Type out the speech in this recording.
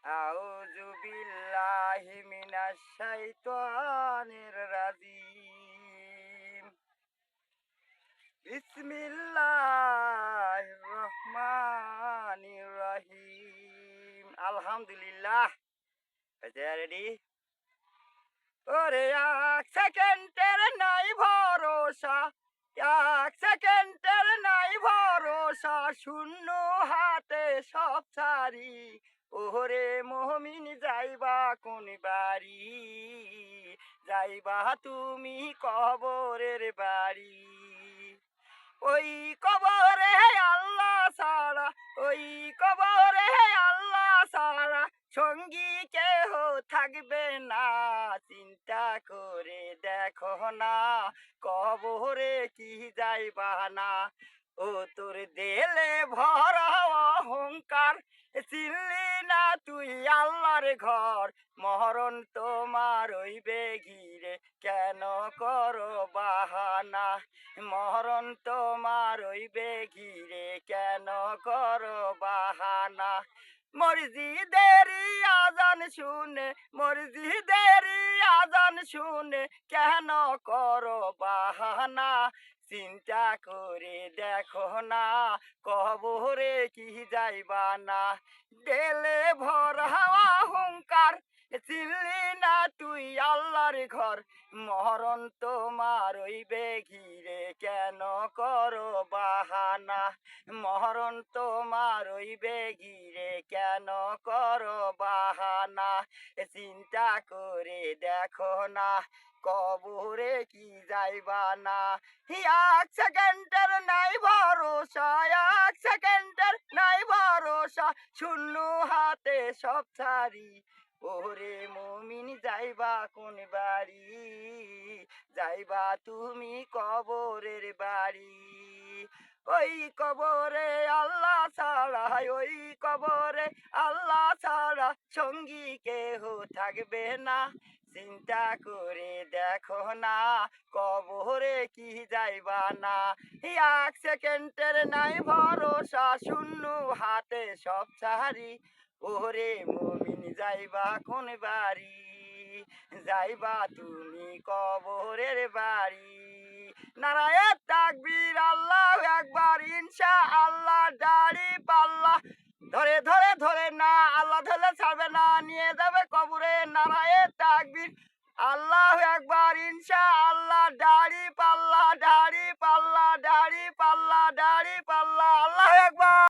আউযু বিল্লাহি মিনাশ শাইতানির রাজিম। বিসমিল্লাহির রহমানির রহিম। আলহামদুলিল্লাহ। রেডি? ওরে এক সেকেন্ডের নাই ভরসা, এক সেকেন্ডের নাই ভরসা, শূন্য হাতে সব ছাড়ি। ওরে মমিন যাইবা কোন বাড়ি, যাইবা তুমি কবরের বাড়ি। ওই কবরে আল্লাহ ছাড়া, ওই কবরে আল্লাহ ছাড়া সঙ্গী কেহ থাকবে না। চিন্তা করে দেখো না, কবরে কি যাইবা না। ও তোর দেলে ভরা অহংকার, চিনলি না তুই আল্লাহর ঘর। মরণ তোমার হইবে ঘিরে, কেন করো বাহানা। মরণ তোমার হইবে ঘিরে, কেন করো বাহানা। মসজিদেরই আজান শুনে, মসজিদেরই আজান শুনে কেন করো বাহানা। চিন্তা করে দেখো না, কবরে কি যাইবা না। দেলে ভরা অহংকার, চিনলি না তুই আল্লাহর ঘর। মরণ তোমার হইবে ঘিরে, কেন করো বাহানা। মরণ তোমার হইবে ঘিরে, কেন করো বাহানা। চিন্তা করে দেখো না, কবরে কি যাইবা না। এক সেকেন্ডের নাই ভরসা, এক সেকেন্ডের নাই ভরসা, শূন্য হাতে সব ছাড়ি। ওরে মমিন যাইবা কোন বাড়ি, যাইবা তুমি কবরের বাড়ি। ওই কবরে আল্লাহ ছাড়া, ওই কবরে আল্লাহ ছাড়া সঙ্গী কেহ থাকবে না। চিন্তা করে দেখো না, কবরে কি যাইবা না। এক সেকেন্ডের নাই ভরসা, শূন্য হাতে সব ছাড়ি। ওরে মমিন যাইবা কোন বাড়ি, যাইবা তুমি কবরের বাড়ি। নারায়ে তাকবীর, আল্লাহু আকবার, ইনশাআল্লাহ। দাড়ি পাল্লা ধরে ধরে ধরে না, আল্লাহ ধরলে ছাড়বে না।